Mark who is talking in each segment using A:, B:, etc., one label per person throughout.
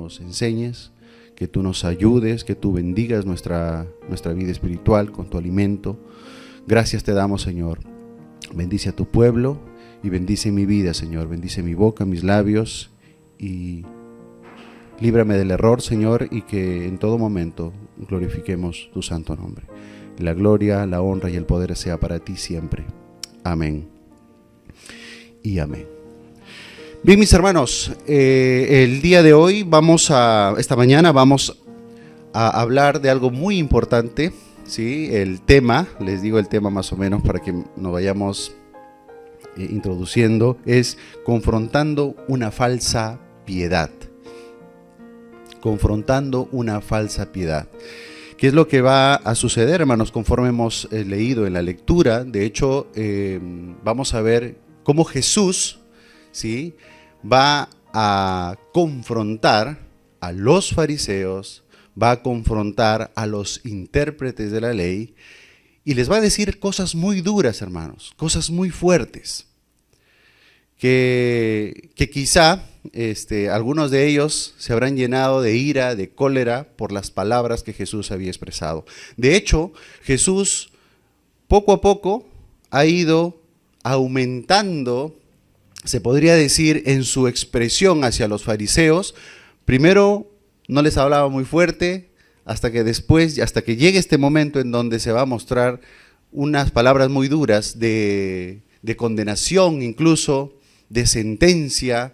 A: nos enseñes, que tú nos ayudes, que tú bendigas nuestra vida espiritual con tu alimento. Gracias te damos, Señor. Bendice a tu pueblo y bendice mi vida, Señor. Bendice mi boca, mis labios, y líbrame del error, Señor, y que en todo momento glorifiquemos tu santo nombre. La gloria, la honra y el poder sea para ti siempre. Amén y amén. Bien, mis hermanos, el día de hoy esta mañana vamos a hablar de algo muy importante, ¿sí? El tema, les digo el tema más o menos para que nos vayamos introduciendo, es confrontando una falsa piedad. Confrontando una falsa piedad. ¿Qué es lo que va a suceder, hermanos, conforme hemos leído en la lectura? De hecho, vamos a ver cómo Jesús, ¿sí?, va a confrontar a los fariseos, va a confrontar a los intérpretes de la ley y les va a decir cosas muy duras, hermanos, cosas muy fuertes, que quizá algunos de ellos se habrán llenado de ira, de cólera por las palabras que Jesús había expresado. De hecho, Jesús poco a poco ha ido aumentando, se podría decir, en su expresión hacia los fariseos. Primero no les hablaba muy fuerte, hasta que después, hasta que llegue este momento en donde se va a mostrar unas palabras muy duras de condenación, incluso de sentencia,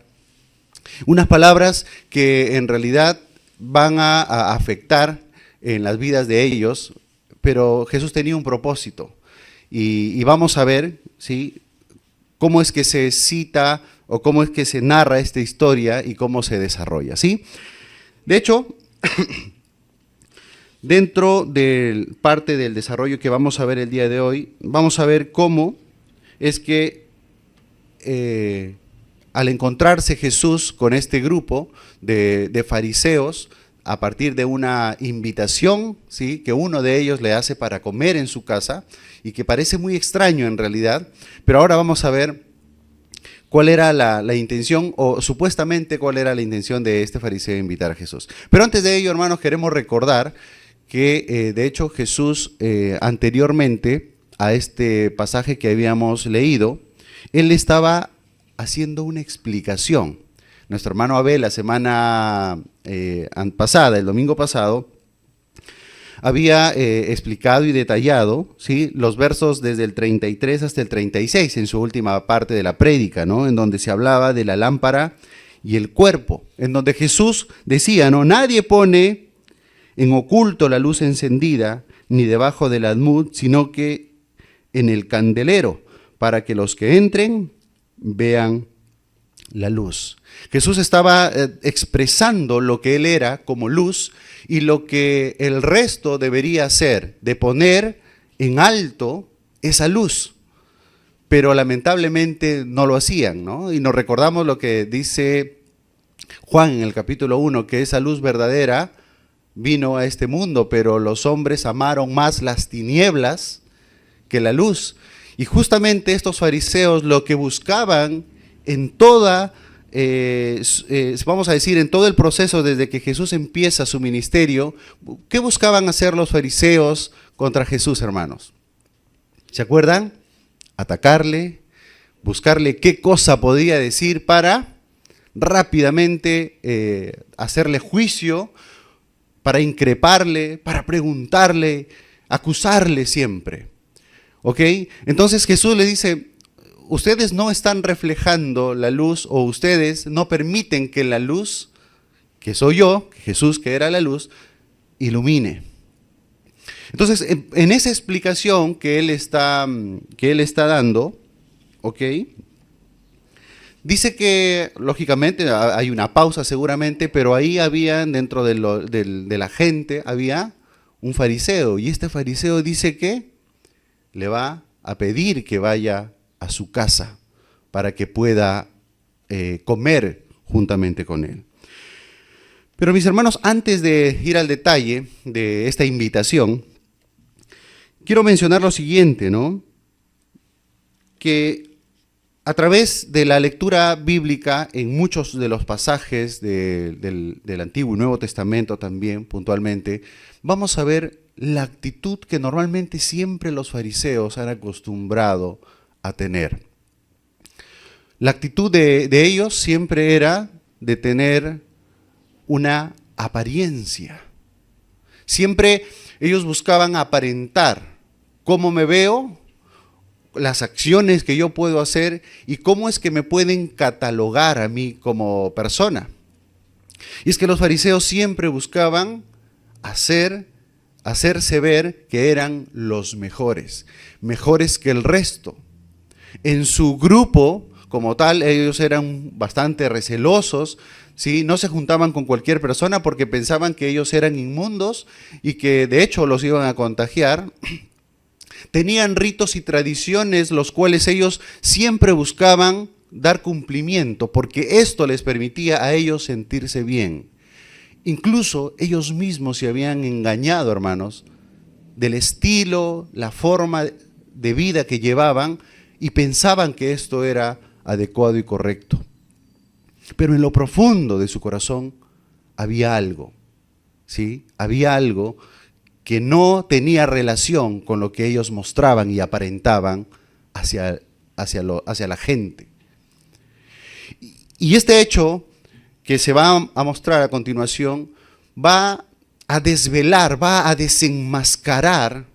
A: unas palabras que en realidad van a afectar en las vidas de ellos, pero Jesús tenía un propósito y vamos a ver, ¿sí?, cómo es que se cita o cómo es que se narra esta historia y cómo se desarrolla, ¿sí? De hecho, dentro de parte del desarrollo que vamos a ver el día de hoy, vamos a ver cómo es que al encontrarse Jesús con este grupo de fariseos, a partir de una invitación, ¿sí?, que uno de ellos le hace para comer en su casa, y que parece muy extraño en realidad, pero ahora vamos a ver cuál era la intención, o supuestamente cuál era la intención de este fariseo de invitar a Jesús. Pero antes de ello, hermanos, queremos recordar que de hecho Jesús anteriormente a este pasaje que habíamos leído, él estaba haciendo una explicación. Nuestro hermano Abel la semana pasada, el domingo pasado, había explicado y detallado, ¿sí?, los versos desde el 33 hasta el 36 en su última parte de la prédica, ¿no?, en donde se hablaba de la lámpara y el cuerpo, en donde Jesús decía, ¿no?, nadie pone en oculto la luz encendida ni debajo del almud, sino que en el candelero, para que los que entren vean la luz. Jesús estaba expresando lo que él era como luz y lo que el resto debería hacer, de poner en alto esa luz. Pero lamentablemente no lo hacían, ¿no? Y nos recordamos lo que dice Juan en el capítulo 1, que esa luz verdadera vino a este mundo, pero los hombres amaron más las tinieblas que la luz. Y justamente estos fariseos lo que buscaban en toda, vamos a decir, en todo el proceso desde que Jesús empieza su ministerio, ¿qué buscaban hacer los fariseos contra Jesús, hermanos? ¿Se acuerdan? Atacarle, buscarle qué cosa podía decir para rápidamente hacerle juicio, para increparle, para preguntarle, acusarle siempre. ¿Ok? Entonces Jesús le dice, ustedes no están reflejando la luz, o ustedes no permiten que la luz, que soy yo, Jesús que era la luz, ilumine. Entonces, en esa explicación que él está dando, ¿ok?, dice que, lógicamente, hay una pausa seguramente, pero ahí había, dentro de la gente, había un fariseo, y este fariseo dice que le va a pedir que vaya a su casa para que pueda comer juntamente con él. Pero mis hermanos, antes de ir al detalle de esta invitación, quiero mencionar lo siguiente, ¿no? Que A través de la lectura bíblica, en muchos de los pasajes del Antiguo y Nuevo Testamento también, puntualmente, vamos a ver la actitud que normalmente siempre los fariseos han acostumbrado a tener. La actitud de ellos siempre era de tener una apariencia. Siempre ellos buscaban aparentar cómo me veo, las acciones que yo puedo hacer y cómo es que me pueden catalogar a mí como persona. Y es que los fariseos siempre buscaban hacerse ver que eran los mejores, mejores que el resto. En su grupo, como tal, ellos eran bastante recelosos, ¿sí? No se juntaban con cualquier persona porque pensaban que ellos eran inmundos y que de hecho los iban a contagiar. Tenían ritos y tradiciones los cuales ellos siempre buscaban dar cumplimiento porque esto les permitía a ellos sentirse bien. Incluso ellos mismos se habían engañado, hermanos, del estilo, la forma de vida que llevaban y pensaban que esto era adecuado y correcto. Pero en lo profundo de su corazón había algo, ¿sí? Había algo que no tenía relación con lo que ellos mostraban y aparentaban hacia la gente. Y este hecho que se va a mostrar a continuación va a desvelar, va a desenmascarar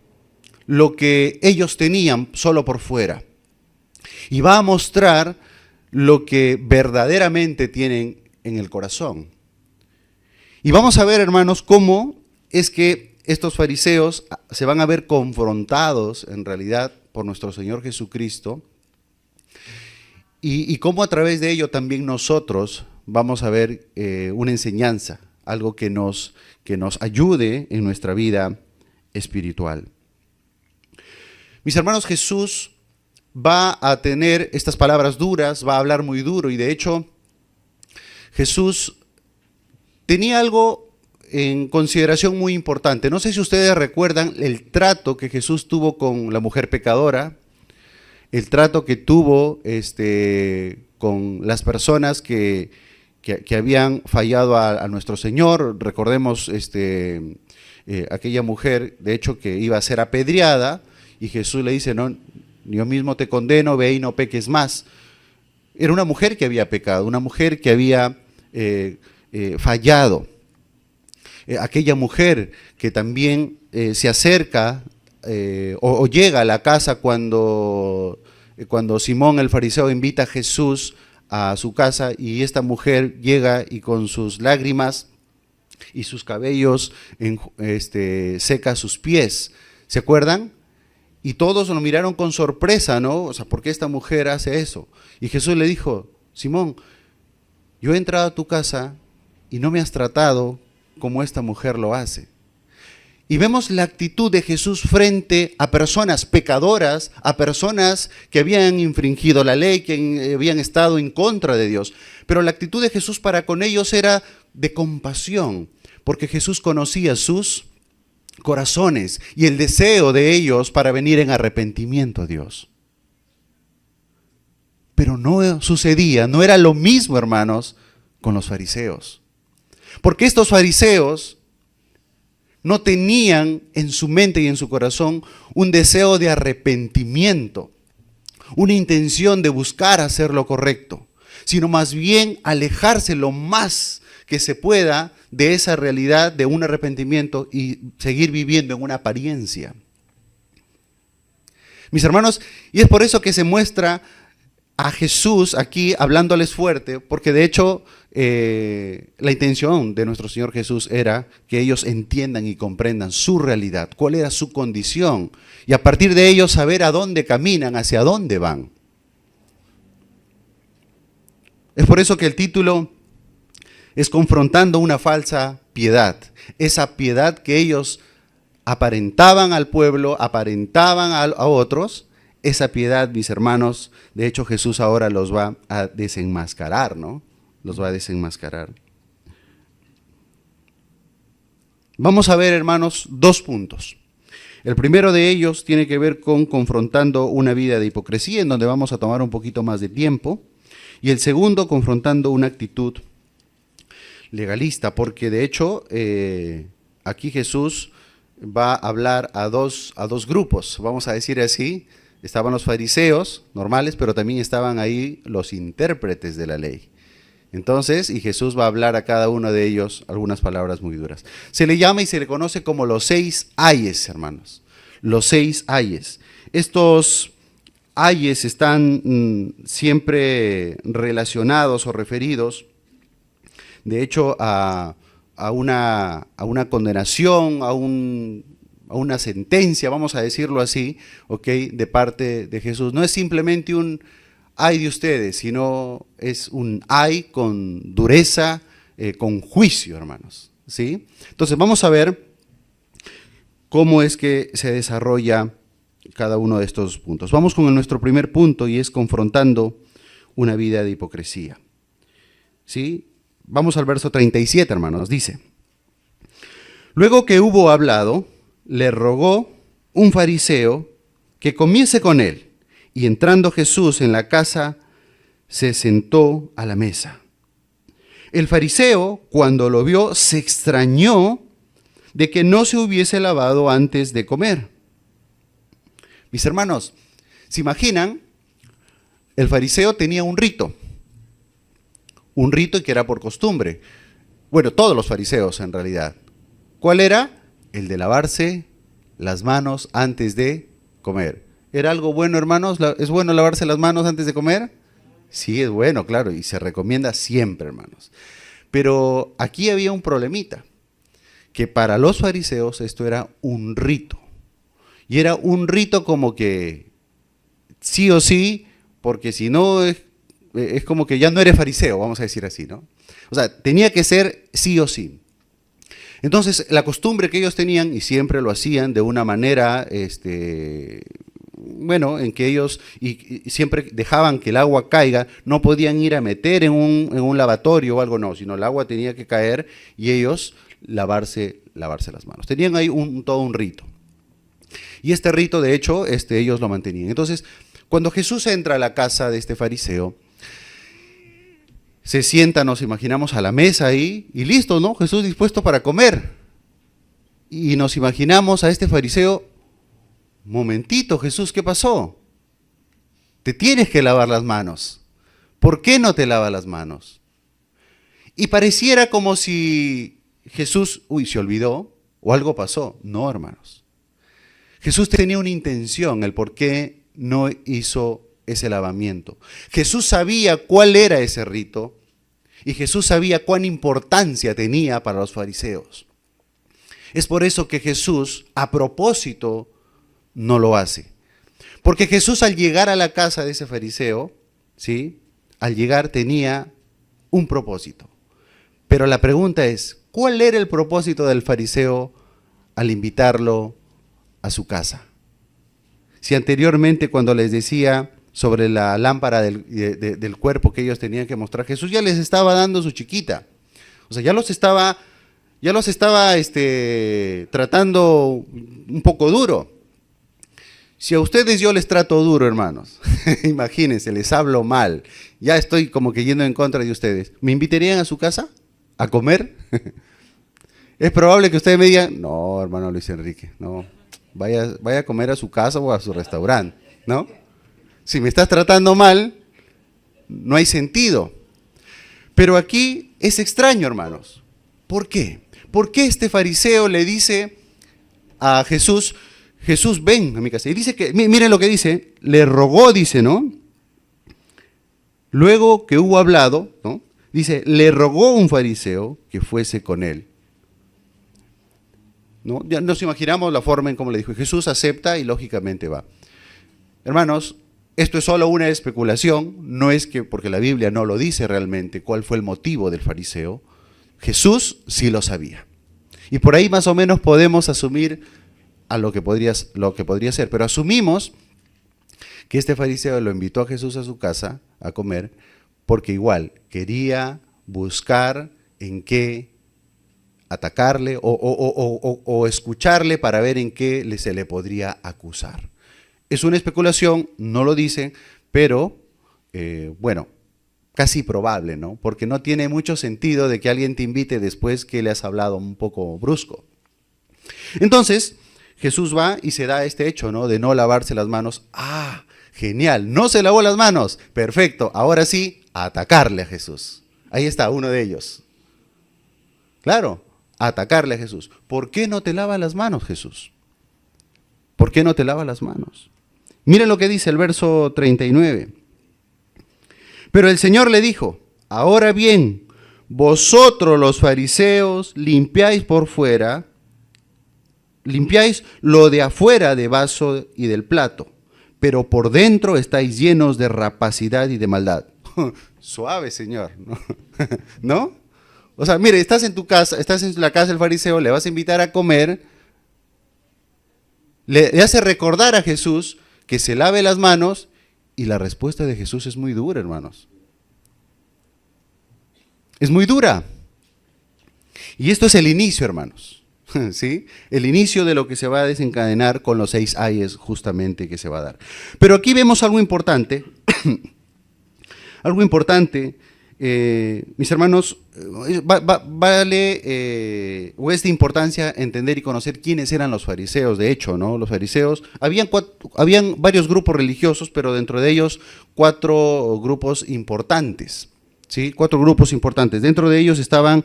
A: lo que ellos tenían solo por fuera. Y va a mostrar lo que verdaderamente tienen en el corazón. Y vamos a ver, hermanos, cómo es que estos fariseos se van a ver confrontados en realidad por nuestro Señor Jesucristo y cómo a través de ello también nosotros vamos a ver una enseñanza, algo que nos ayude en nuestra vida espiritual. Mis hermanos, Jesús va a tener estas palabras duras, va a hablar muy duro y de hecho Jesús tenía algo en consideración muy importante. No sé si ustedes recuerdan el trato que Jesús tuvo con la mujer pecadora, el trato que tuvo con las personas que habían fallado a nuestro Señor. Recordemos aquella mujer, de hecho, que iba a ser apedreada y Jesús le dice, no, yo mismo te condeno, ve y no peques más. Era una mujer que había pecado, una mujer que había fallado. Aquella mujer que también se acerca o llega a la casa cuando Simón el fariseo invita a Jesús a su casa y esta mujer llega y con sus lágrimas y sus cabellos seca sus pies. ¿Se acuerdan? Y todos lo miraron con sorpresa, ¿no? O sea, ¿por qué esta mujer hace eso? Y Jesús le dijo, Simón, yo he entrado a tu casa y no me has tratado como esta mujer lo hace. Y vemos la actitud de Jesús frente a personas pecadoras, a personas que habían infringido la ley, que habían estado en contra de Dios. Pero la actitud de Jesús para con ellos era de compasión, porque Jesús conocía sus corazones y el deseo de ellos para venir en arrepentimiento a Dios. Pero no sucedía, no era lo mismo, hermanos, con los fariseos. Porque estos fariseos no tenían en su mente y en su corazón un deseo de arrepentimiento, una intención de buscar hacer lo correcto, sino más bien alejarse lo más que se pueda de esa realidad de un arrepentimiento y seguir viviendo en una apariencia. Mis hermanos, y es por eso que se muestra a Jesús aquí hablándoles fuerte, porque de hecho la intención de nuestro Señor Jesús era que ellos entiendan y comprendan su realidad, cuál era su condición, y a partir de ello saber a dónde caminan, hacia dónde van. Es por eso que el título es confrontando una falsa piedad, esa piedad que ellos aparentaban al pueblo, aparentaban a otros. Esa piedad, mis hermanos, de hecho Jesús ahora los va a desenmascarar, ¿no? Los va a desenmascarar. Vamos a ver, hermanos, dos puntos. El primero de ellos tiene que ver con confrontando una vida de hipocresía, en donde vamos a tomar un poquito más de tiempo. Y el segundo, confrontando una actitud legalista, porque de hecho aquí Jesús va a hablar a dos grupos, vamos a decir así. Estaban los fariseos normales, pero también estaban ahí los intérpretes de la ley. Entonces, y Jesús va a hablar a cada uno de ellos algunas palabras muy duras. Se le llama y se le conoce como los 6 ayes, hermanos. Los 6 ayes. Estos ayes están siempre relacionados o referidos, de hecho, a una condenación, a una sentencia, vamos a decirlo así, ¿okay?, de parte de Jesús. No es simplemente un ay de ustedes, sino es un ay con dureza, con juicio, hermanos, ¿sí? Entonces vamos a ver cómo es que se desarrolla cada uno de estos puntos. Vamos con nuestro primer punto, y es confrontando una vida de hipocresía, ¿sí? Vamos al verso 37, hermanos, dice: luego que hubo hablado, le rogó un fariseo que comiese con él, y entrando Jesús en la casa, se sentó a la mesa. El fariseo, cuando lo vio, se extrañó de que no se hubiese lavado antes de comer. Mis hermanos, ¿se imaginan? El fariseo tenía un rito que era por costumbre. Bueno, todos los fariseos en realidad. ¿Cuál era? El de lavarse las manos antes de comer. ¿Era algo bueno, hermanos? ¿Es bueno lavarse las manos antes de comer? Sí, es bueno, claro, y se recomienda siempre, hermanos. Pero aquí había un problemita, que para los fariseos esto era un rito. Y era un rito como que sí o sí, porque si no es como que ya no eres fariseo, vamos a decir así, ¿no? O sea, tenía que ser sí o sí. Entonces, la costumbre que ellos tenían, y siempre lo hacían de una manera, bueno, en que ellos y siempre dejaban que el agua caiga, no podían ir a meter en un lavatorio o algo, no, sino el agua tenía que caer y ellos lavarse las manos. Tenían ahí todo un rito. Y este rito, de hecho, ellos lo mantenían. Entonces, cuando Jesús entra a la casa de este fariseo, se sienta, nos imaginamos, a la mesa ahí, y listo, ¿no? Jesús dispuesto para comer. Y nos imaginamos a este fariseo: momentito, Jesús, ¿qué pasó? Te tienes que lavar las manos. ¿Por qué no te lavas las manos? Y pareciera como si Jesús, se olvidó o algo pasó. No, hermanos. Jesús tenía una intención, el por qué no hizo ese lavamiento. Jesús sabía cuál era ese rito y Jesús sabía cuán importancia tenía para los fariseos. Es por eso que Jesús, a propósito, no lo hace. Porque Jesús, al llegar a la casa de ese fariseo, ¿sí?, al llegar tenía un propósito. Pero la pregunta es, ¿cuál era el propósito del fariseo al invitarlo a su casa? Si anteriormente, cuando les decía sobre la lámpara del cuerpo que ellos tenían que mostrar, Jesús ya les estaba dando su chiquita. O sea, ya los estaba tratando un poco duro. Si a ustedes yo les trato duro, hermanos, imagínense, les hablo mal, ya estoy como que yendo en contra de ustedes, ¿me invitarían a su casa a comer? Es probable que ustedes me digan: no, hermano Luis Enrique, no, vaya a comer a su casa o a su restaurante, ¿no? Si me estás tratando mal, no hay sentido. Pero aquí es extraño, hermanos. ¿Por qué? ¿Por qué este fariseo le dice a Jesús: Jesús, ven a mi casa? Y dice que, miren lo que dice, le rogó, dice, ¿no? Luego que hubo hablado, ¿no?, dice, le rogó un fariseo que fuese con él. ¿No? Ya nos imaginamos la forma en cómo le dijo. Jesús acepta y lógicamente va. Hermanos, esto es solo una especulación, no es que, porque la Biblia no lo dice realmente cuál fue el motivo del fariseo. Jesús sí lo sabía. Y por ahí más o menos podemos asumir a lo que podría ser, pero asumimos que este fariseo lo invitó a Jesús a su casa a comer porque igual quería buscar en qué atacarle o escucharle para ver en qué se le podría acusar. Es una especulación, no lo dicen, pero bueno, casi probable, ¿no? Porque no tiene mucho sentido de que alguien te invite después que le has hablado un poco brusco. Entonces, Jesús va y se da este hecho, ¿no? De no lavarse las manos. ¡Ah! Genial, no se lavó las manos. Perfecto, ahora sí, a atacarle a Jesús. Ahí está uno de ellos. Claro, a atacarle a Jesús. ¿Por qué no te lavas las manos, Jesús? ¿Por qué no te lavas las manos? Miren lo que dice el verso 39. Pero el Señor le dijo, ahora bien, vosotros los fariseos limpiáis por fuera, limpiáis lo de afuera de vaso y del plato, pero por dentro estáis llenos de rapacidad y de maldad. Suave, Señor, ¿no? ¿No? O sea, mire, estás en tu casa, estás en la casa del fariseo, le vas a invitar a comer, le hace recordar a Jesús que se lave las manos, y la respuesta de Jesús es muy dura, hermanos. Es muy dura. Y esto es el inicio, hermanos. ¿Sí? El inicio de lo que se va a desencadenar con los 6 ayes justamente que se va a dar. Pero aquí vemos algo importante. Algo importante, mis hermanos, vale o es de importancia entender y conocer quiénes eran los fariseos. De hecho, ¿no? Los fariseos, habían varios grupos religiosos, pero dentro de ellos 4 grupos importantes, ¿sí? 4 grupos importantes. Dentro de ellos estaban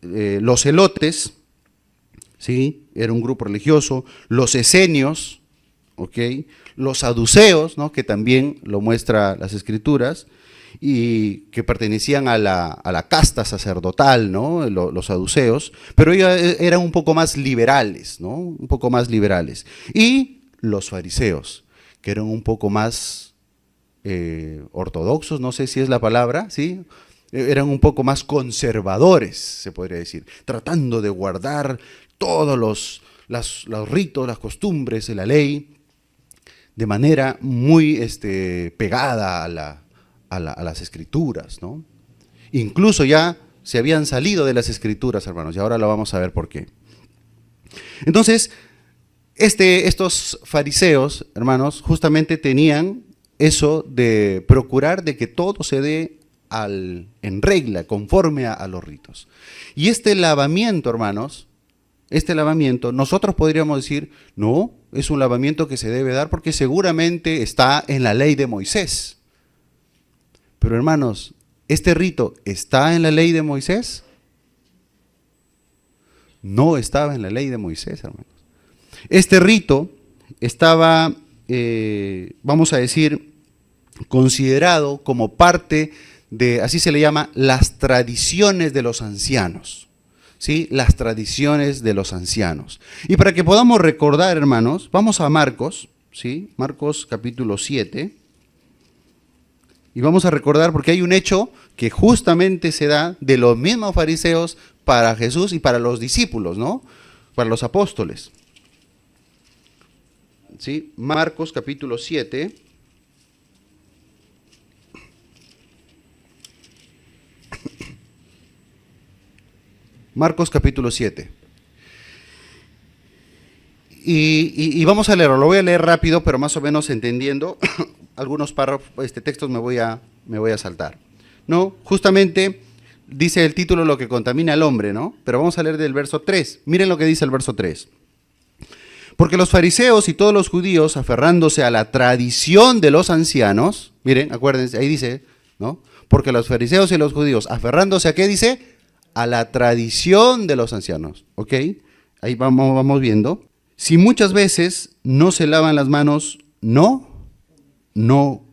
A: los celotes, ¿sí? Era un grupo religioso, los esenios, ¿ok? Los saduceos, ¿no? Que también lo muestra las escrituras, y que pertenecían a la casta sacerdotal, ¿no? Los saduceos, pero ellos eran un poco más liberales, ¿no? Un poco más liberales. Y los fariseos, que eran un poco más ortodoxos, no sé si es la palabra, ¿sí? Eran un poco más conservadores, se podría decir, tratando de guardar todos los ritos, las costumbres de la ley, de manera muy pegada a las escrituras, ¿no? Incluso ya se habían salido de las escrituras, hermanos, y ahora lo vamos a ver por qué. Entonces, estos fariseos, hermanos, justamente tenían eso de procurar de que todo se dé en regla, conforme a los ritos. Y este lavamiento, hermanos, nosotros podríamos decir, no, es un lavamiento que se debe dar porque seguramente está en la ley de Moisés. Pero hermanos, ¿este rito está en la ley de Moisés? No estaba en la ley de Moisés, hermanos. Este rito estaba, vamos a decir, considerado como parte de, así se le llama, las tradiciones de los ancianos. ¿Sí? Las tradiciones de los ancianos. Y para que podamos recordar, hermanos, vamos a Marcos, ¿sí? Marcos capítulo 7. Y vamos a recordar porque hay un hecho que justamente se da de los mismos fariseos para Jesús y para los discípulos, ¿no? Para los apóstoles. ¿Sí? Marcos capítulo 7. Marcos capítulo 7. Y vamos a leerlo, lo voy a leer rápido, pero más o menos entendiendo. Algunos párrafos, textos me voy a saltar. ¿No? Justamente dice el título lo que contamina al hombre, ¿no? Pero vamos a leer del verso 3. Miren lo que dice el verso 3. Porque los fariseos y todos los judíos, aferrándose a la tradición de los ancianos, miren, acuérdense, ahí dice, ¿no? Porque los fariseos y los judíos, aferrándose a ¿qué dice? A la tradición de los ancianos, ¿ok? Ahí vamos viendo. Si muchas veces no se lavan las manos, no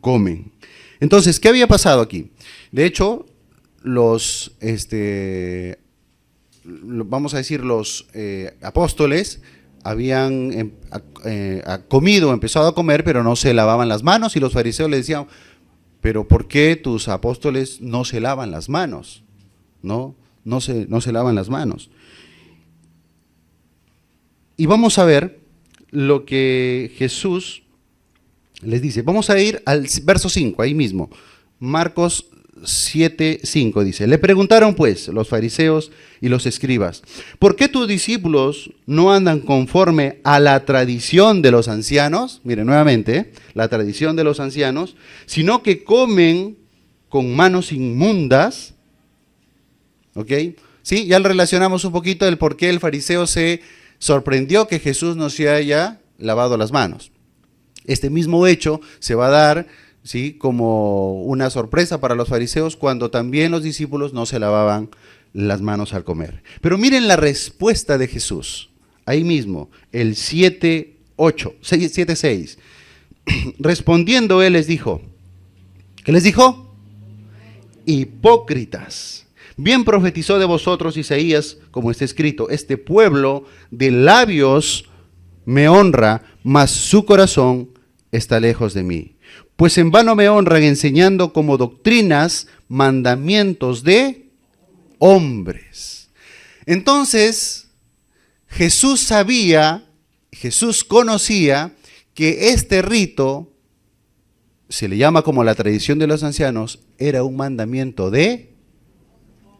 A: comen. Entonces, ¿qué había pasado aquí? De hecho, vamos a decir, los apóstoles habían empezado a comer, pero no se lavaban las manos, y los fariseos le decían, pero ¿por qué tus apóstoles no se lavan las manos? No se lavan las manos. Y vamos a ver lo que Jesús les dice. Vamos a ir al verso 5, ahí mismo. Marcos 7:5 dice, le preguntaron pues los fariseos y los escribas, ¿por qué tus discípulos no andan conforme a la tradición de los ancianos? Miren nuevamente, la tradición de los ancianos, sino que comen con manos inmundas. ¿Ok? Sí, ya relacionamos un poquito el por qué el fariseo se sorprendió que Jesús no se haya lavado las manos. Este mismo hecho se va a dar, ¿sí?, como una sorpresa para los fariseos cuando también los discípulos no se lavaban las manos al comer. Pero miren la respuesta de Jesús. Ahí mismo, el 7:6. Respondiendo él les dijo, ¿qué les dijo? Hipócritas. Bien profetizó de vosotros Isaías, como está escrito, este pueblo de labios me honra, mas su corazón está lejos de mí. Pues en vano me honran enseñando como doctrinas mandamientos de hombres. Entonces, Jesús conocía que este rito, se le llama como la tradición de los ancianos, era un mandamiento de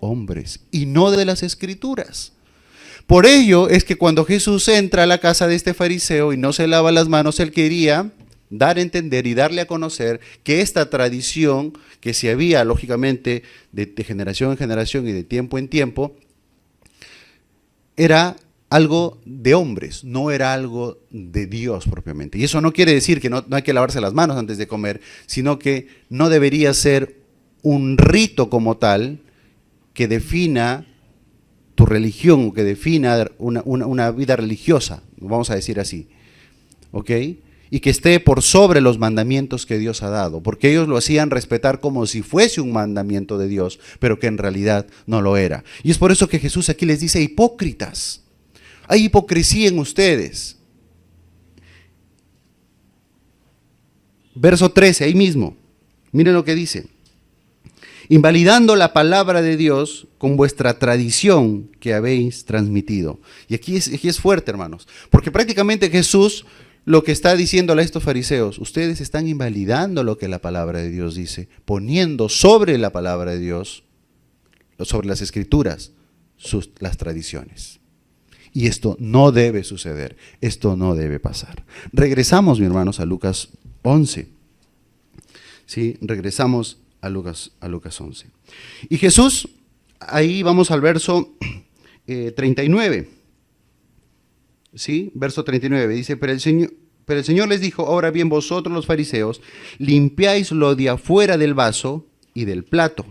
A: hombres y no de las escrituras. Por ello es que cuando Jesús entra a la casa de este fariseo y no se lava las manos, él quería dar a entender y darle a conocer que esta tradición que se había lógicamente de generación en generación y de tiempo en tiempo, era algo de hombres, no era algo de Dios propiamente. Y eso no quiere decir que no hay que lavarse las manos antes de comer, sino que no debería ser un rito como tal que defina tu religión, que defina una vida religiosa, vamos a decir así, ¿ok? Y que esté por sobre los mandamientos que Dios ha dado, porque ellos lo hacían respetar como si fuese un mandamiento de Dios, pero que en realidad no lo era. Y es por eso que Jesús aquí les dice, hipócritas, hay hipocresía en ustedes. Verso 13, ahí mismo, miren lo que dice. Invalidando la palabra de Dios con vuestra tradición que habéis transmitido. Y aquí es fuerte, hermanos, porque prácticamente Jesús lo que está diciéndole a estos fariseos, ustedes están invalidando lo que la palabra de Dios dice, poniendo sobre la palabra de Dios, sobre las escrituras, las tradiciones. Y esto no debe suceder, esto no debe pasar. Regresamos, mis hermanos, a Lucas 11. ¿Sí? Regresamos a Lucas 11. Y Jesús, ahí vamos al verso 39. ¿Sí? Verso 39, dice, pero el Señor les dijo, ahora bien vosotros los fariseos, limpiáis lo de afuera del vaso y del plato,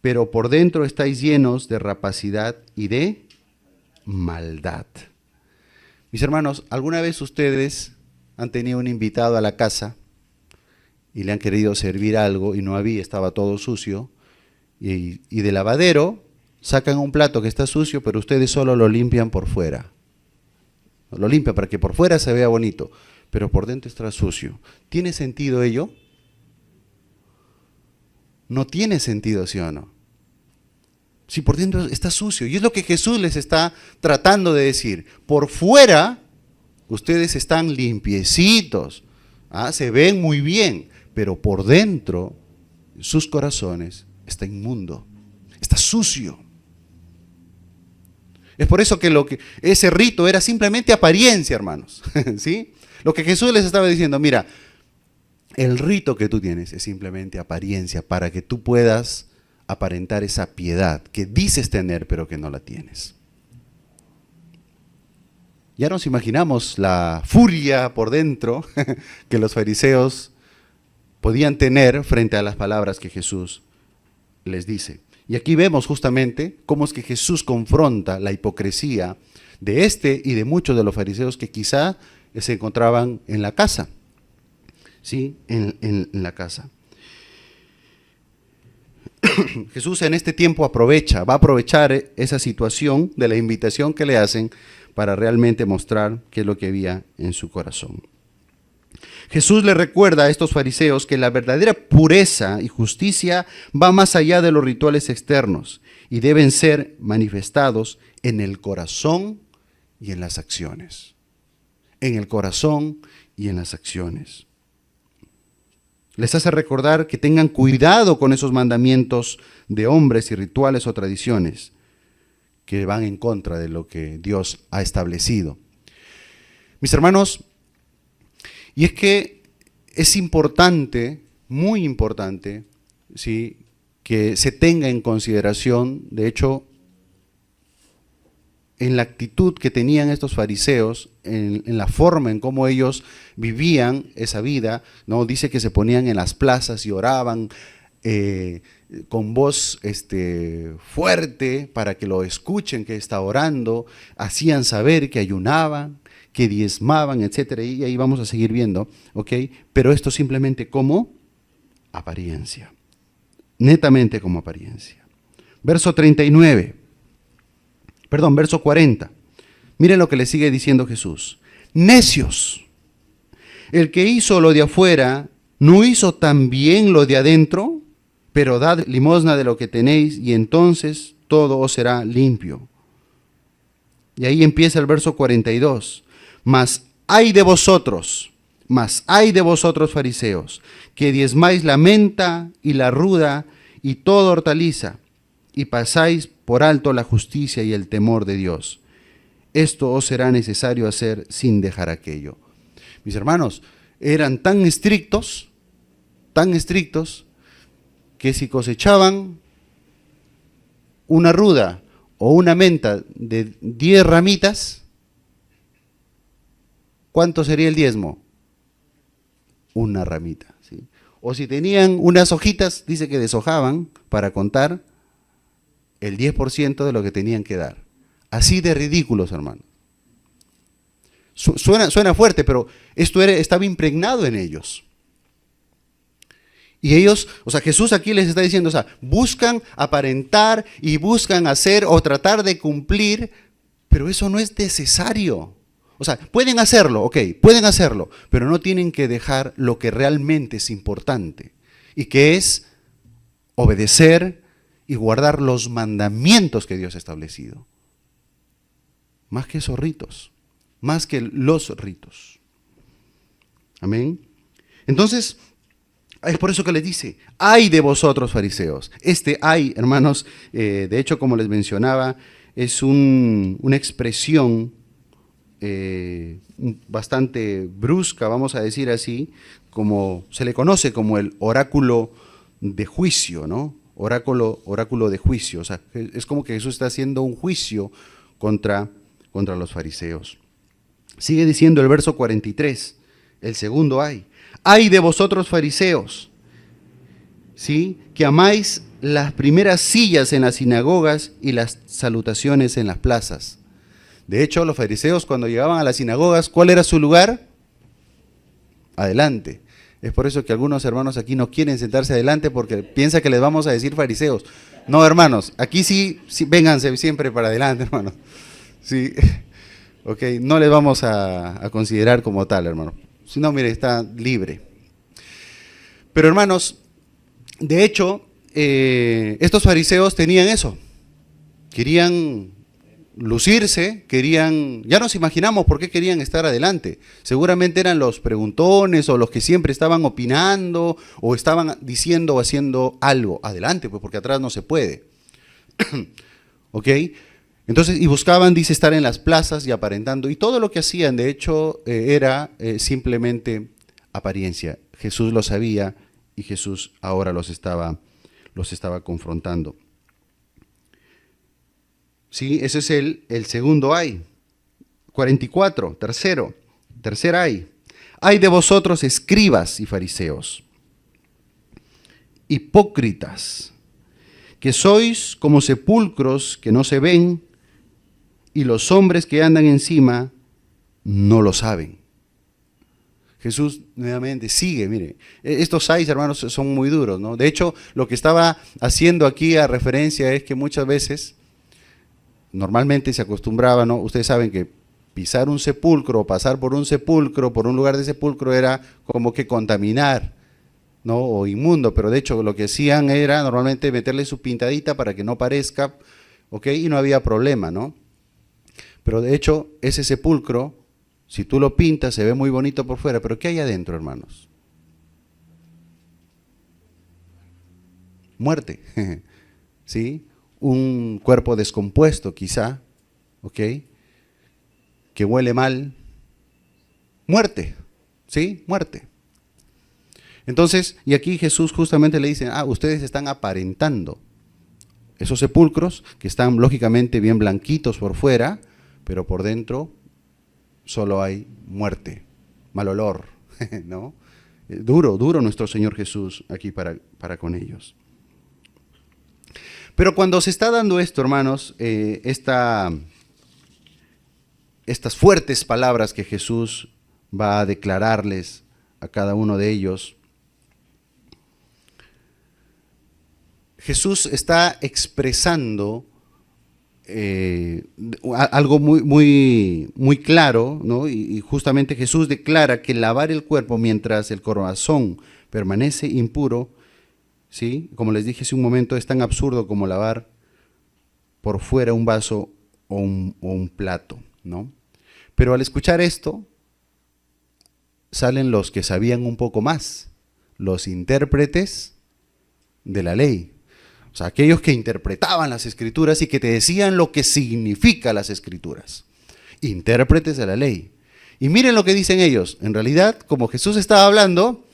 A: pero por dentro estáis llenos de rapacidad y de maldad. Mis hermanos, ¿alguna vez ustedes han tenido un invitado a la casa y le han querido servir algo y no había, estaba todo sucio, y del lavadero sacan un plato que está sucio, pero ustedes solo lo limpian por fuera? Lo limpian para que por fuera se vea bonito, pero por dentro está sucio. ¿Tiene sentido ello? No tiene sentido, ¿sí o no? Si por dentro está sucio. Y es lo que Jesús les está tratando de decir. Por fuera, ustedes están limpiecitos, se ven muy bien, pero por dentro, sus corazones está inmundo, está sucio. Es por eso que ese rito era simplemente apariencia, hermanos. ¿Sí? Lo que Jesús les estaba diciendo, mira, el rito que tú tienes es simplemente apariencia para que tú puedas aparentar esa piedad que dices tener pero que no la tienes. Ya nos imaginamos la furia por dentro que los fariseos podían tener frente a las palabras que Jesús les dice. Y aquí vemos justamente cómo es que Jesús confronta la hipocresía de este y de muchos de los fariseos que quizá se encontraban en la casa. ¿Sí? En la casa. Jesús en este tiempo va a aprovechar esa situación de la invitación que le hacen para realmente mostrar qué es lo que había en su corazón. Jesús le recuerda a estos fariseos que la verdadera pureza y justicia va más allá de los rituales externos y deben ser manifestados en el corazón y en las acciones. En el corazón y en las acciones. Les hace recordar que tengan cuidado con esos mandamientos de hombres y rituales o tradiciones que van en contra de lo que Dios ha establecido. Mis hermanos, y es que es importante, muy importante, ¿sí?, que se tenga en consideración, de hecho, en la actitud que tenían estos fariseos, en la forma en cómo ellos vivían esa vida, ¿no? Dice que se ponían en las plazas y oraban con voz fuerte para que lo escuchen que está orando, hacían saber que ayunaban, que diezmaban, etcétera, y ahí vamos a seguir viendo, ¿ok? Pero esto simplemente como apariencia, netamente como apariencia. Verso 40. Miren lo que le sigue diciendo Jesús. Necios, el que hizo lo de afuera, ¿no hizo también lo de adentro? Pero dad limosna de lo que tenéis y entonces todo os será limpio. Y ahí empieza el verso 42. Mas hay de vosotros, fariseos, que diezmáis la menta y la ruda y toda hortaliza, y pasáis por alto la justicia y el temor de Dios. Esto os será necesario hacer sin dejar aquello. Mis hermanos, eran tan estrictos, que si cosechaban una ruda o una menta de 10 ramitas, ¿cuánto sería el diezmo? Una ramita, ¿sí? O si tenían unas hojitas, dice que deshojaban para contar el 10% de lo que tenían que dar. Así de ridículos, hermanos. Suena fuerte, pero esto estaba impregnado en ellos. Y ellos, Jesús aquí les está diciendo, buscan aparentar y buscan hacer o tratar de cumplir, pero eso no es necesario. Pueden hacerlo, pueden hacerlo, pero no tienen que dejar lo que realmente es importante, y que es obedecer y guardar los mandamientos que Dios ha establecido. Más que esos ritos, más que los ritos. Amén. Entonces, es por eso que les dice, ay de vosotros fariseos. Ay, hermanos, de hecho, como les mencionaba, es una expresión bastante brusca, vamos a decir así, como se le conoce como el oráculo de juicio, ¿no? Oráculo de juicio. Es como que Jesús está haciendo un juicio contra los fariseos. Sigue diciendo el verso 43, el segundo ay. Ay de vosotros fariseos, ¿sí?, que amáis las primeras sillas en las sinagogas y las salutaciones en las plazas. De hecho, los fariseos cuando llegaban a las sinagogas, ¿cuál era su lugar? Adelante. Es por eso que algunos hermanos aquí no quieren sentarse adelante porque piensan que les vamos a decir fariseos. No, hermanos, aquí sí vénganse siempre para adelante, hermanos. Sí, no les vamos a considerar como tal, hermano. Si no, mire, está libre. Pero hermanos, de hecho, estos fariseos tenían eso. Querían lucirse, ya nos imaginamos por qué querían estar adelante. Seguramente eran los preguntones o los que siempre estaban opinando o estaban diciendo o haciendo algo. Adelante, pues, porque atrás no se puede. Entonces, y buscaban, dice, estar en las plazas y aparentando. Y todo lo que hacían, de hecho, era simplemente apariencia. Jesús lo sabía y Jesús ahora los estaba confrontando. Sí, ese es el segundo ay. 44, tercer ay. Ay de vosotros, escribas y fariseos, hipócritas, que sois como sepulcros que no se ven, y los hombres que andan encima no lo saben. Jesús nuevamente sigue, mire, estos ayes, hermanos, son muy duros, ¿no? De hecho, lo que estaba haciendo aquí a referencia es que muchas veces, normalmente se acostumbraba, ¿no? Ustedes saben que pisar un sepulcro, pasar por un sepulcro, por un lugar de sepulcro, era como que contaminar, ¿no? O inmundo, pero de hecho lo que hacían era normalmente meterle su pintadita para que no parezca, y no había problema, ¿no? Pero de hecho, ese sepulcro, si tú lo pintas, se ve muy bonito por fuera, pero ¿qué hay adentro, hermanos? muerte, ¿sí? Un cuerpo descompuesto quizá, ¿ok? Que huele mal, muerte, ¿sí? Muerte. Entonces, y aquí Jesús justamente le dice, ustedes están aparentando esos sepulcros que están lógicamente bien blanquitos por fuera, pero por dentro solo hay muerte, mal olor, ¿no? Duro nuestro Señor Jesús aquí para con ellos. Pero cuando se está dando esto, hermanos, estas fuertes palabras que Jesús va a declararles a cada uno de ellos, Jesús está expresando algo muy claro, ¿no? Y justamente Jesús declara que lavar el cuerpo mientras el corazón permanece impuro, ¿sí? Como les dije hace un momento, es tan absurdo como lavar por fuera un vaso o un plato, ¿no? Pero al escuchar esto, salen los que sabían un poco más, los intérpretes de la ley. O sea, aquellos que interpretaban las escrituras y que te decían lo que significan las escrituras. Intérpretes de la ley. Y miren lo que dicen ellos. En realidad, como Jesús estaba hablando,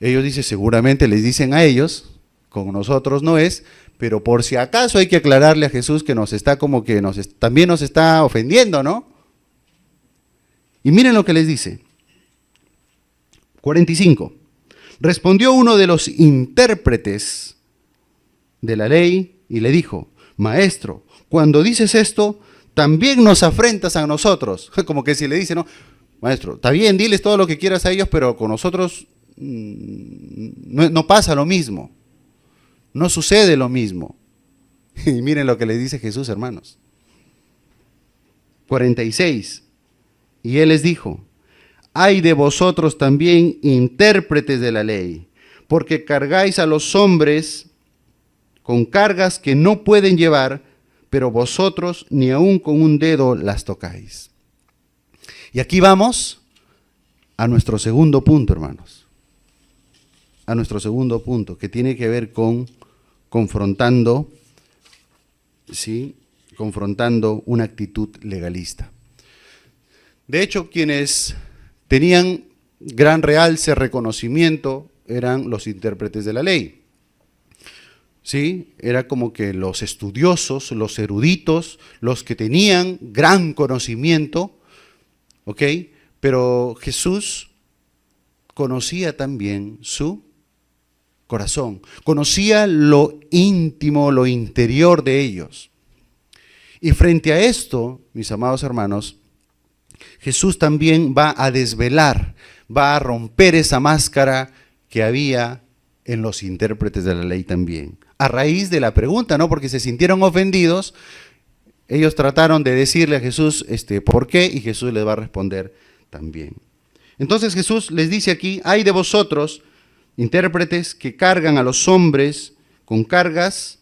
A: ellos dicen, seguramente les dicen a ellos, con nosotros no es, pero por si acaso hay que aclararle a Jesús que nos está como que también nos está ofendiendo, ¿no? Y miren lo que les dice. 45. Respondió uno de los intérpretes de la ley y le dijo, maestro, cuando dices esto, también nos afrentas a nosotros. Como que si le dice, no, maestro, está bien, diles todo lo que quieras a ellos, pero con nosotros no pasa lo mismo, no sucede lo mismo. Y miren lo que le dice Jesús, hermanos. 46. Y él les dijo, ay de vosotros también, intérpretes de la ley, porque cargáis a los hombres con cargas que no pueden llevar, pero vosotros ni aun con un dedo las tocáis. Y aquí vamos a nuestro segundo punto, hermanos. A nuestro segundo punto, que tiene que ver con confrontando, ¿sí? Confrontando una actitud legalista. De hecho, quienes tenían gran realce, reconocimiento, eran los intérpretes de la ley. ¿Sí? Era como que los estudiosos, los eruditos, los que tenían gran conocimiento, ¿ok? Pero Jesús conocía también su corazón, conocía lo íntimo, lo interior de ellos. Y frente a esto, mis amados hermanos, Jesús también va a desvelar, va a romper esa máscara que había en los intérpretes de la ley también. A raíz de la pregunta, ¿no? Porque se sintieron ofendidos, ellos trataron de decirle a Jesús, ¿por qué? Y Jesús les va a responder también. Entonces Jesús les dice aquí, ay de vosotros, intérpretes que cargan a los hombres con cargas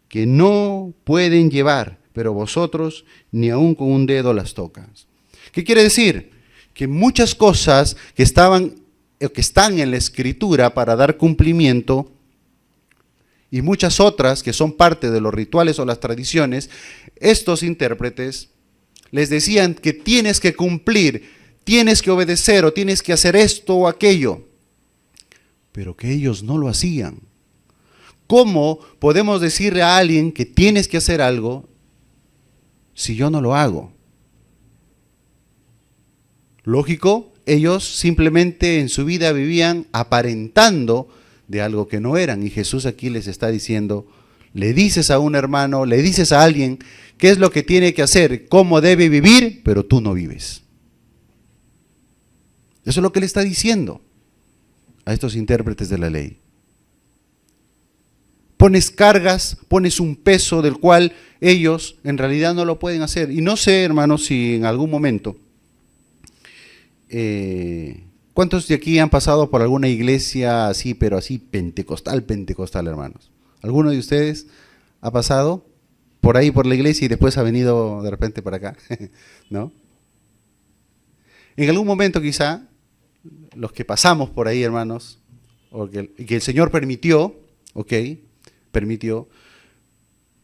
A: que no pueden llevar, pero vosotros ni aun con un dedo las tocas. ¿Qué quiere decir? Que muchas cosas que están en la Escritura para dar cumplimiento y muchas otras que son parte de los rituales o las tradiciones, estos intérpretes les decían que tienes que cumplir, tienes que obedecer o tienes que hacer esto o aquello, pero que ellos no lo hacían. ¿Cómo podemos decirle a alguien que tienes que hacer algo si yo no lo hago? Lógico, ellos simplemente en su vida vivían aparentando de algo que no eran. Y Jesús aquí les está diciendo, le dices a un hermano, le dices a alguien qué es lo que tiene que hacer, cómo debe vivir, pero tú no vives. Eso es lo que le está diciendo a estos intérpretes de la ley. Pones cargas, pones un peso del cual ellos en realidad no lo pueden hacer. Y no sé, hermanos, si en algún momento, ¿cuántos de aquí han pasado por alguna iglesia así, pero así pentecostal, hermanos? ¿Alguno de ustedes ha pasado por ahí por la iglesia y después ha venido de repente para acá? ¿No? En algún momento quizá, los que pasamos por ahí, hermanos, que el Señor permitió, ¿ok? permitió.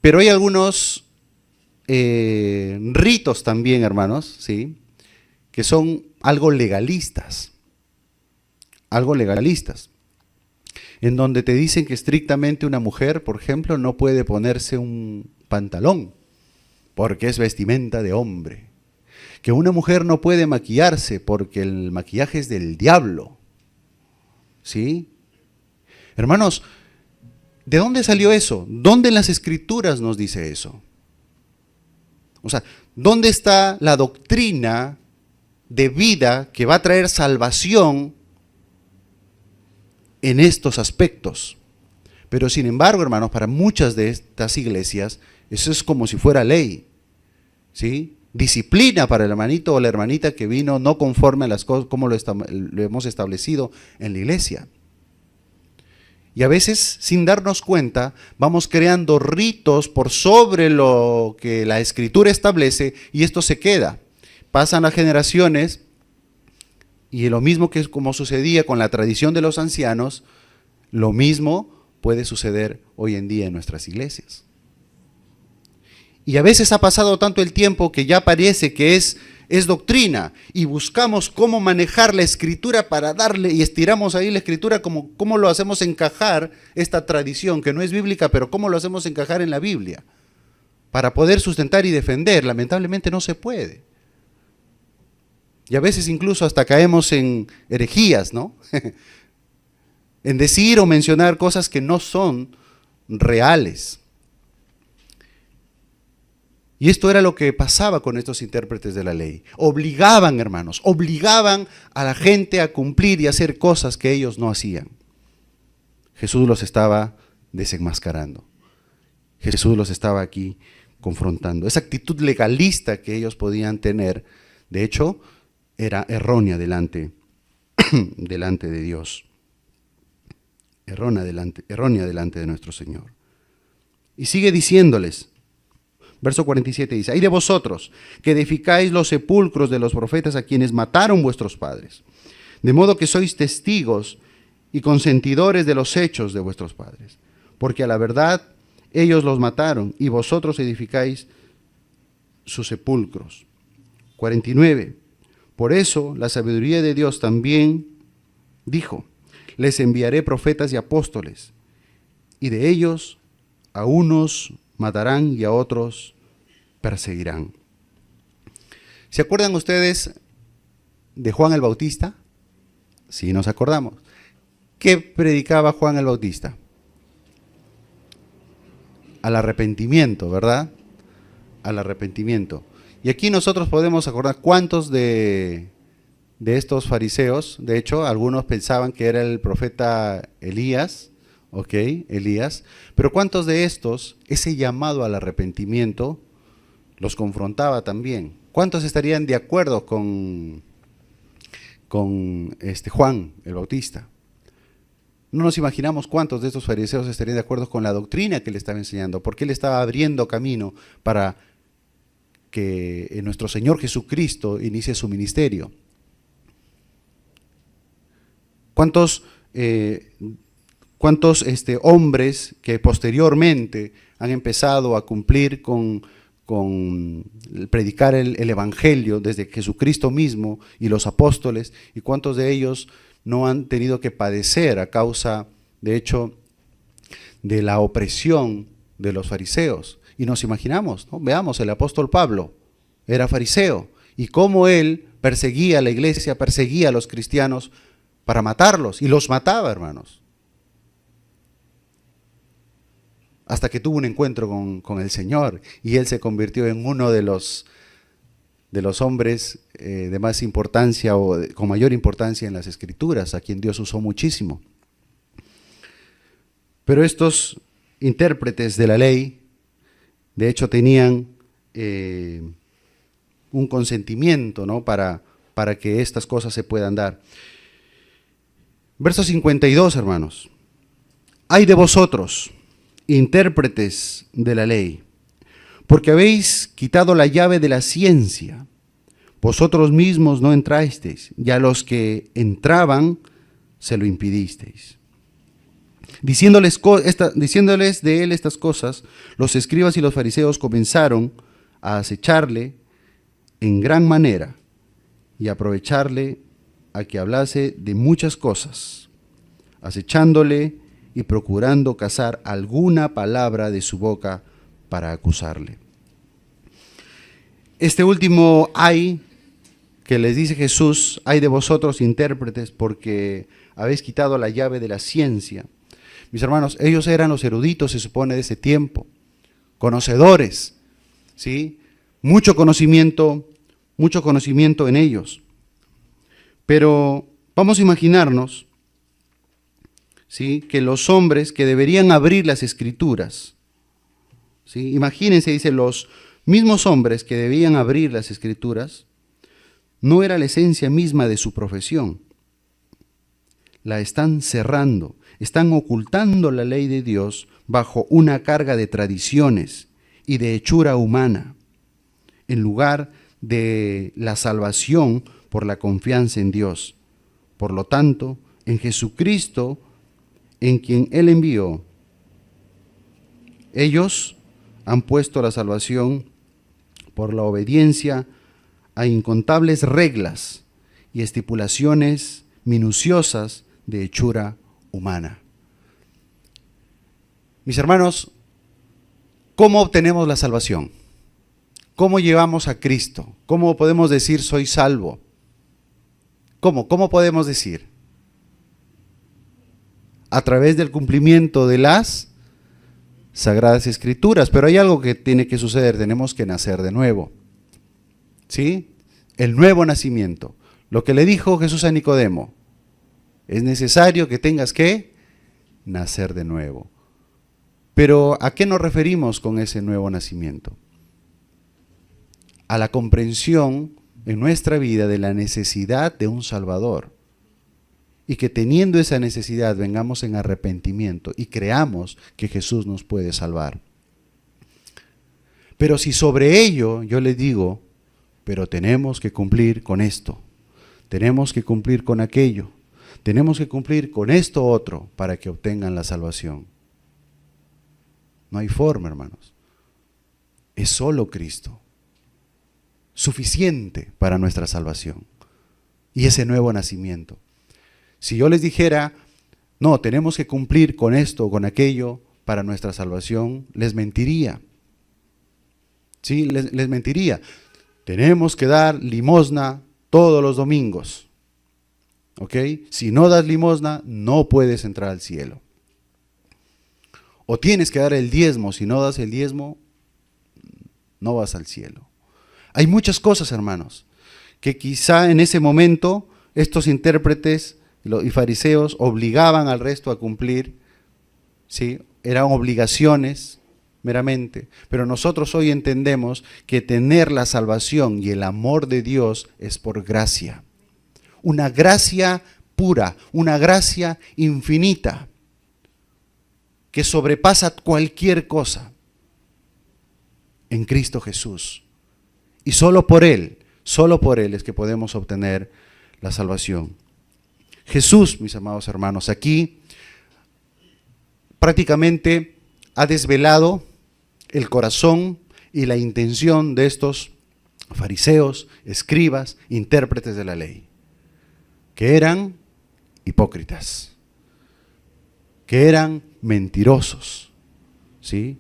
A: Pero hay algunos ritos también, hermanos, ¿sí?, que son algo legalistas, en donde te dicen que estrictamente una mujer, por ejemplo, no puede ponerse un pantalón, porque es vestimenta de hombre. Que una mujer no puede maquillarse, porque el maquillaje es del diablo. ¿Sí? Hermanos, ¿de dónde salió eso? ¿Dónde en las Escrituras nos dice eso? O sea, ¿dónde está la doctrina de vida que va a traer salvación en estos aspectos? Pero sin embargo, hermanos, para muchas de estas iglesias, eso es como si fuera ley, ¿sí? Disciplina para el hermanito o la hermanita que vino no conforme a las cosas como lo hemos establecido en la iglesia. Y a veces, sin darnos cuenta, vamos creando ritos por sobre lo que la Escritura establece y esto se queda. Pasan las generaciones y lo mismo que como sucedía con la tradición de los ancianos, lo mismo puede suceder hoy en día en nuestras iglesias. Y a veces ha pasado tanto el tiempo que ya parece que es doctrina y buscamos cómo manejar la Escritura para darle y estiramos ahí la Escritura como cómo lo hacemos encajar esta tradición que no es bíblica, pero cómo lo hacemos encajar en la Biblia para poder sustentar y defender. Lamentablemente no se puede. Y a veces incluso hasta caemos en herejías, ¿no? En decir o mencionar cosas que no son reales. Y esto era lo que pasaba con estos intérpretes de la ley. Obligaban, hermanos, obligaban a la gente a cumplir y hacer cosas que ellos no hacían. Jesús los estaba desenmascarando. Jesús los estaba aquí confrontando. Esa actitud legalista que ellos podían tener, de hecho, era errónea delante de Dios. Errónea delante de nuestro Señor. Y sigue diciéndoles, verso 47 dice, ¡ay de vosotros, que edificáis los sepulcros de los profetas a quienes mataron vuestros padres! De modo que sois testigos y consentidores de los hechos de vuestros padres. Porque a la verdad ellos los mataron y vosotros edificáis sus sepulcros. 49. Por eso la sabiduría de Dios también dijo, les enviaré profetas y apóstoles, y de ellos a unos matarán y a otros perseguirán. ¿Se acuerdan ustedes de Juan el Bautista? Sí, nos acordamos. ¿Qué predicaba Juan el Bautista? Al arrepentimiento, ¿verdad? Al arrepentimiento. Y aquí nosotros podemos acordar cuántos de estos fariseos, de hecho, algunos pensaban que era el profeta Elías, ¿ok? Elías, pero cuántos de estos, ese llamado al arrepentimiento, los confrontaba también. ¿Cuántos estarían de acuerdo con Juan el Bautista? No nos imaginamos cuántos de estos fariseos estarían de acuerdo con la doctrina que le estaba enseñando, porque él estaba abriendo camino para que nuestro Señor Jesucristo inicie su ministerio. ¿Cuántos hombres que posteriormente han empezado a cumplir con predicar el Evangelio desde Jesucristo mismo y los apóstoles, y cuántos de ellos no han tenido que padecer a causa, de hecho, de la opresión de los fariseos? Y nos imaginamos, ¿no? Veamos, el apóstol Pablo era fariseo, y cómo él perseguía a la iglesia, perseguía a los cristianos para matarlos, y los mataba, hermanos. Hasta que tuvo un encuentro con el Señor, y él se convirtió en uno de los hombres de más importancia o con mayor importancia en las Escrituras, a quien Dios usó muchísimo. Pero estos intérpretes de la ley, de hecho, tenían un consentimiento, ¿no?, para que estas cosas se puedan dar. Verso 52, hermanos. ¡Ay de vosotros, intérpretes de la ley! Porque habéis quitado la llave de la ciencia. Vosotros mismos no entrasteis, y a los que entraban se lo impidisteis. Diciéndoles de él estas cosas, los escribas y los fariseos comenzaron a acecharle en gran manera y aprovecharle a que hablase de muchas cosas, acechándole y procurando cazar alguna palabra de su boca para acusarle. Este último ay que les dice Jesús, ay de vosotros intérpretes, porque habéis quitado la llave de la ciencia. Mis hermanos, ellos eran los eruditos, se supone, de ese tiempo, conocedores, ¿sí? Mucho conocimiento en ellos. Pero vamos a imaginarnos, ¿sí?, que los hombres que deberían abrir las Escrituras, ¿sí?, imagínense, dice, los mismos hombres que debían abrir las Escrituras, no era la esencia misma de su profesión. La están cerrando, están ocultando la ley de Dios bajo una carga de tradiciones y de hechura humana, en lugar de la salvación por la confianza en Dios. Por lo tanto, en Jesucristo, en quien Él envió, ellos han puesto la salvación por la obediencia a incontables reglas y estipulaciones minuciosas de hechura humana. Mis hermanos, ¿cómo obtenemos la salvación? ¿Cómo llevamos a Cristo? ¿Cómo podemos decir soy salvo? ¿Cómo podemos decir? A través del cumplimiento de las Sagradas Escrituras, pero hay algo que tiene que suceder, tenemos que nacer de nuevo. ¿Sí? El nuevo nacimiento. Lo que le dijo Jesús a Nicodemo, es necesario que tengas que nacer de nuevo. Pero ¿a qué nos referimos con ese nuevo nacimiento? A la comprensión en nuestra vida de la necesidad de un Salvador. Y que teniendo esa necesidad vengamos en arrepentimiento y creamos que Jesús nos puede salvar. Pero si sobre ello yo les digo, pero tenemos que cumplir con esto, tenemos que cumplir con aquello, tenemos que cumplir con esto otro para que obtengan la salvación. No hay forma, hermanos. Es solo Cristo, suficiente para nuestra salvación y ese nuevo nacimiento. Si yo les dijera, no, tenemos que cumplir con esto o con aquello para nuestra salvación, les mentiría. Sí, les mentiría. Tenemos que dar limosna todos los domingos. ¿Ok? Si no das limosna, no puedes entrar al cielo. O tienes que dar el diezmo. Si no das el diezmo, no vas al cielo. Hay muchas cosas, hermanos, que quizá en ese momento estos intérpretes y fariseos obligaban al resto a cumplir, ¿sí? Eran obligaciones meramente, pero nosotros hoy entendemos que tener la salvación y el amor de Dios es por gracia, una gracia pura, una gracia infinita, que sobrepasa cualquier cosa en Cristo Jesús, y solo por Él es que podemos obtener la salvación. Jesús, mis amados hermanos, aquí prácticamente ha desvelado el corazón y la intención de estos fariseos, escribas, intérpretes de la ley, que eran hipócritas, que eran mentirosos, ¿sí?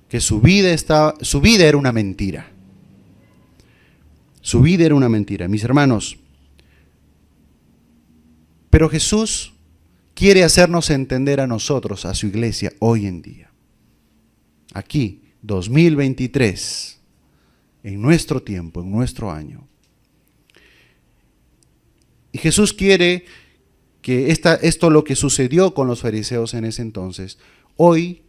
A: Que su vida era una mentira. Su vida era una mentira, mis hermanos. Pero Jesús quiere hacernos entender a nosotros, a su iglesia, hoy en día. Aquí, 2023, en nuestro tiempo, en nuestro año. Y Jesús quiere que esto lo que sucedió con los fariseos en ese entonces, hoy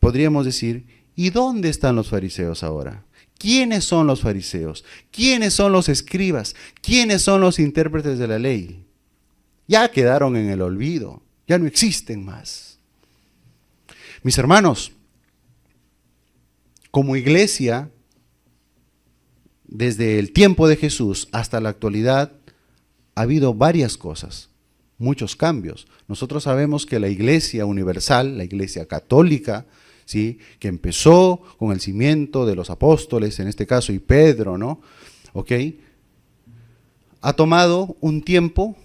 A: podríamos decir, ¿y dónde están los fariseos ahora? ¿Quiénes son los fariseos? ¿Quiénes son los escribas? ¿Quiénes son los intérpretes de la ley? Ya quedaron en el olvido, ya no existen más. Mis hermanos, como iglesia, desde el tiempo de Jesús hasta la actualidad, ha habido varias cosas muchos cambios. Nosotros sabemos que la Iglesia universal, la Iglesia católica, ¿sí?, que empezó con el cimiento de los apóstoles, en este caso, y Pedro, ¿no? ¿Ok? Ha tomado un tiempo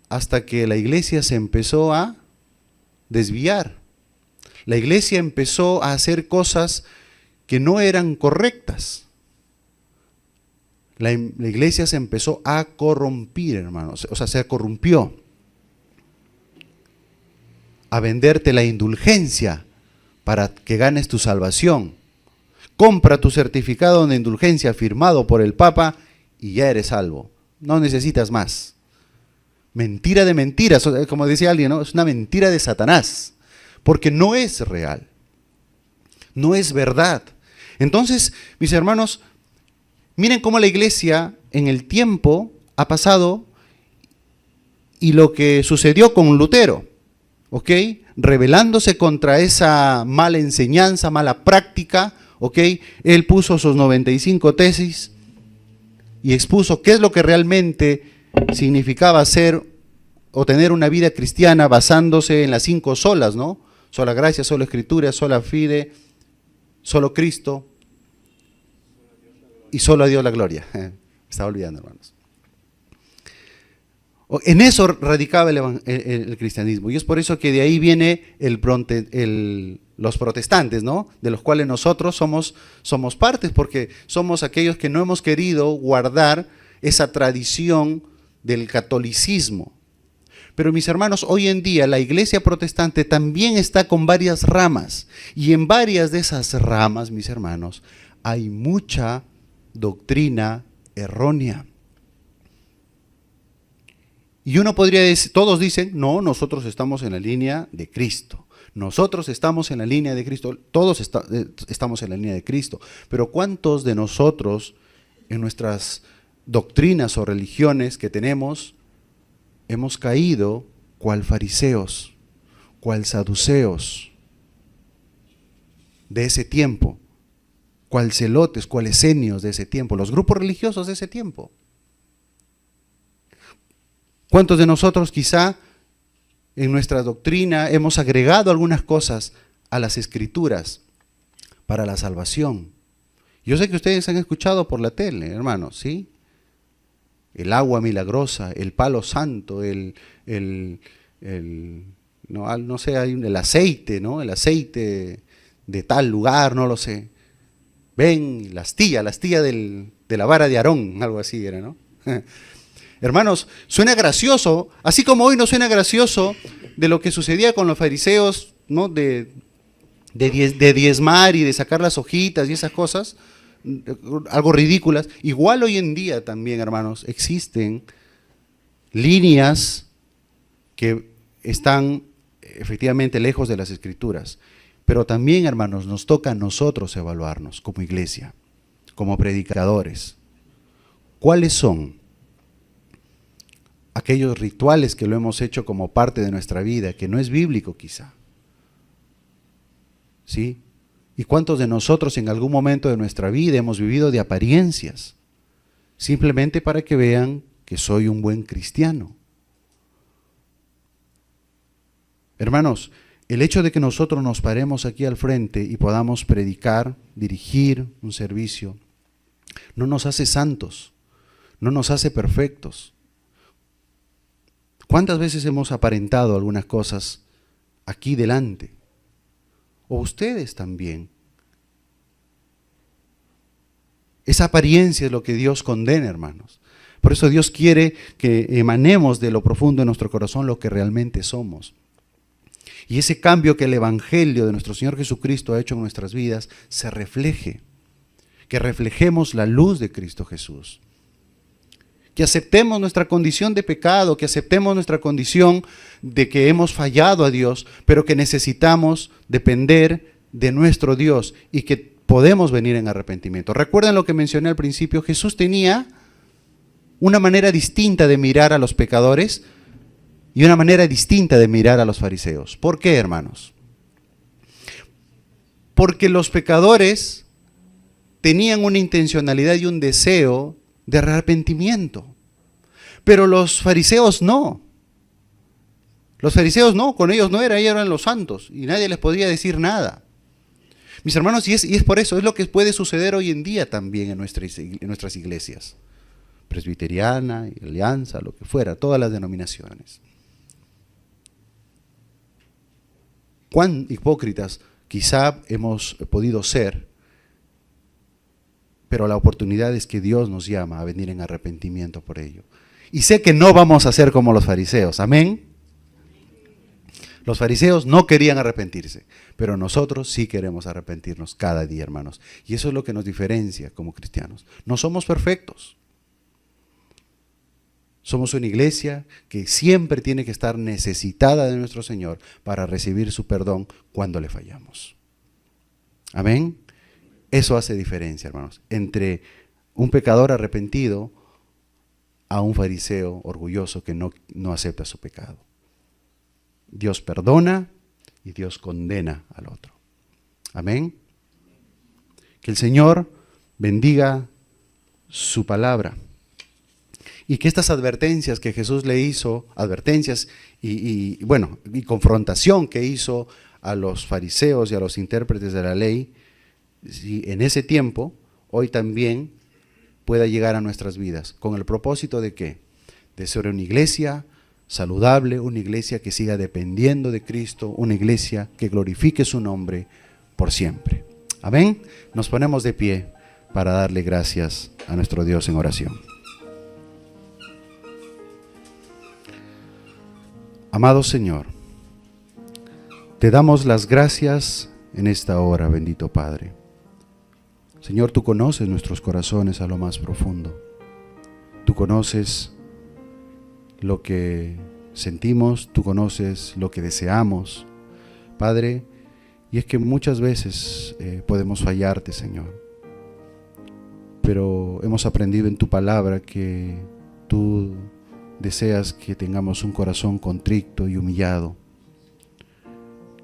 A: hasta que la Iglesia se empezó a desviar. La Iglesia empezó a hacer cosas que no eran correctas. La Iglesia se empezó a corrompir, hermanos, o sea, se corrompió. A venderte la indulgencia para que ganes tu salvación. Compra tu certificado de indulgencia firmado por el Papa y ya eres salvo. No necesitas más. Mentira de mentiras, como decía alguien, ¿no? Es una mentira de Satanás, porque no es real, no es verdad. Entonces, mis hermanos, miren cómo la Iglesia en el tiempo ha pasado y lo que sucedió con Lutero, ¿ok? Rebelándose contra esa mala enseñanza, mala práctica, ¿ok? Él puso sus 95 tesis y expuso qué es lo que realmente significaba ser o tener una vida cristiana basándose en las 5 solas, ¿no? Sola gracia, sola escritura, sola fide, solo Cristo y solo a Dios la gloria. Me estaba olvidando, hermanos. En eso radicaba el cristianismo, y es por eso que de ahí viene los protestantes, ¿no? De los cuales nosotros somos partes, porque somos aquellos que no hemos querido guardar esa tradición del catolicismo. Pero mis hermanos, hoy en día la iglesia protestante también está con varias ramas, y en varias de esas ramas, mis hermanos, hay mucha doctrina errónea. Y uno podría decir, todos dicen, no, nosotros estamos en la línea de Cristo. Nosotros estamos en la línea de Cristo, todos estamos en la línea de Cristo. Pero ¿cuántos de nosotros en nuestras doctrinas o religiones que tenemos hemos caído cual fariseos, cual saduceos de ese tiempo, cual celotes, cual esenios de ese tiempo, los grupos religiosos de ese tiempo? ¿Cuántos de nosotros quizá en nuestra doctrina hemos agregado algunas cosas a las escrituras para la salvación? Yo sé que ustedes han escuchado por la tele, hermanos, ¿sí? El agua milagrosa, el palo santo, no sé, hay el aceite, ¿no? El aceite de tal lugar, no lo sé. Ven, la astilla de la vara de Aarón, algo así era, ¿no? Hermanos, suena gracioso, así como hoy nos suena gracioso de lo que sucedía con los fariseos, ¿no? De diezmar y de sacar las hojitas y esas cosas, algo ridículas. Igual hoy en día también, hermanos, existen líneas que están efectivamente lejos de las escrituras. Pero también, hermanos, nos toca a nosotros evaluarnos como iglesia, como predicadores. ¿Cuáles son aquellos rituales que lo hemos hecho como parte de nuestra vida, que no es bíblico quizá? ¿Sí? ¿Y cuántos de nosotros en algún momento de nuestra vida hemos vivido de apariencias? Simplemente para que vean que soy un buen cristiano. Hermanos, el hecho de que nosotros nos paremos aquí al frente y podamos predicar, dirigir un servicio, no nos hace santos, no nos hace perfectos. ¿Cuántas veces hemos aparentado algunas cosas aquí delante? O ustedes también. Esa apariencia es lo que Dios condena, hermanos. Por eso Dios quiere que emanemos de lo profundo de nuestro corazón lo que realmente somos. Y ese cambio que el Evangelio de nuestro Señor Jesucristo ha hecho en nuestras vidas se refleje. Que reflejemos la luz de Cristo Jesús. Que aceptemos nuestra condición de pecado, que aceptemos nuestra condición de que hemos fallado a Dios, pero que necesitamos depender de nuestro Dios y que podemos venir en arrepentimiento. Recuerden lo que mencioné al principio, Jesús tenía una manera distinta de mirar a los pecadores y una manera distinta de mirar a los fariseos. ¿Por qué, hermanos? Porque los pecadores tenían una intencionalidad y un deseo de arrepentimiento, pero los fariseos no. Los fariseos no, con ellos no era, ellos eran los santos y nadie les podía decir nada. Mis hermanos, y es por eso, es lo que puede suceder hoy en día también en nuestras iglesias. Presbiteriana, alianza, lo que fuera, todas las denominaciones. Cuán hipócritas quizá hemos podido ser, pero la oportunidad es que Dios nos llama a venir en arrepentimiento por ello. Y sé que no vamos a ser como los fariseos, amén. Los fariseos no querían arrepentirse, pero nosotros sí queremos arrepentirnos cada día, hermanos. Y eso es lo que nos diferencia como cristianos. No somos perfectos. Somos una iglesia que siempre tiene que estar necesitada de nuestro Señor para recibir su perdón cuando le fallamos. Amén. Eso hace diferencia, hermanos, entre un pecador arrepentido a un fariseo orgulloso que no acepta su pecado. Dios perdona y Dios condena al otro. Amén. Que el Señor bendiga su palabra y que estas advertencias que Jesús le hizo, advertencias y confrontación que hizo a los fariseos y a los intérpretes de la ley, en ese tiempo, hoy también pueda llegar a nuestras vidas. ¿Con el propósito de qué? De ser una iglesia saludable, una iglesia que siga dependiendo de Cristo, una iglesia que glorifique su nombre por siempre. Amén. Nos ponemos de pie para darle gracias a nuestro Dios en oración. Amado Señor, te damos las gracias en esta hora, bendito Padre. Señor, tú conoces nuestros corazones a lo más profundo. Tú conoces lo que sentimos, tú conoces lo que deseamos, Padre, y es que muchas veces podemos fallarte, Señor, pero hemos aprendido en tu palabra que tú deseas que tengamos un corazón contrito y humillado,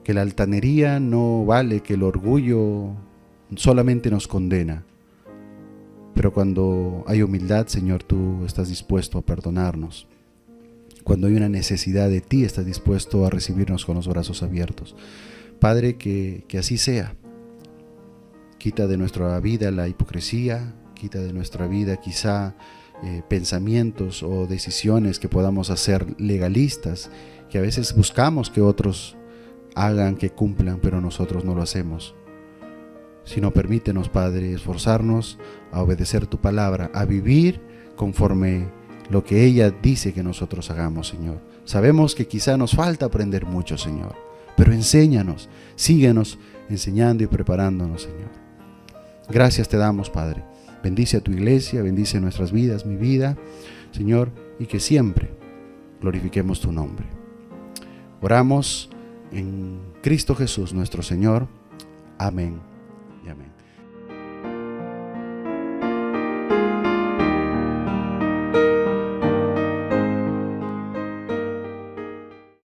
A: que la altanería no vale, que el orgullo solamente nos condena, pero cuando hay humildad, Señor, tú estás dispuesto a perdonarnos. Cuando hay una necesidad de ti, estás dispuesto a recibirnos con los brazos abiertos. Padre, que así sea. Quita de nuestra vida la hipocresía, quita de nuestra vida quizá pensamientos o decisiones que podamos hacer legalistas, que a veces buscamos que otros hagan, que cumplan, pero nosotros no lo hacemos. Sino permítenos, Padre, esforzarnos a obedecer tu palabra, a vivir conforme lo que ella dice que nosotros hagamos, Señor. Sabemos que quizá nos falta aprender mucho, Señor, pero enséñanos, síguenos enseñando y preparándonos, Señor. Gracias te damos, Padre. Bendice a tu iglesia, bendice nuestras vidas, mi vida, Señor, y que siempre glorifiquemos tu nombre. Oramos en Cristo Jesús, nuestro Señor. Amén.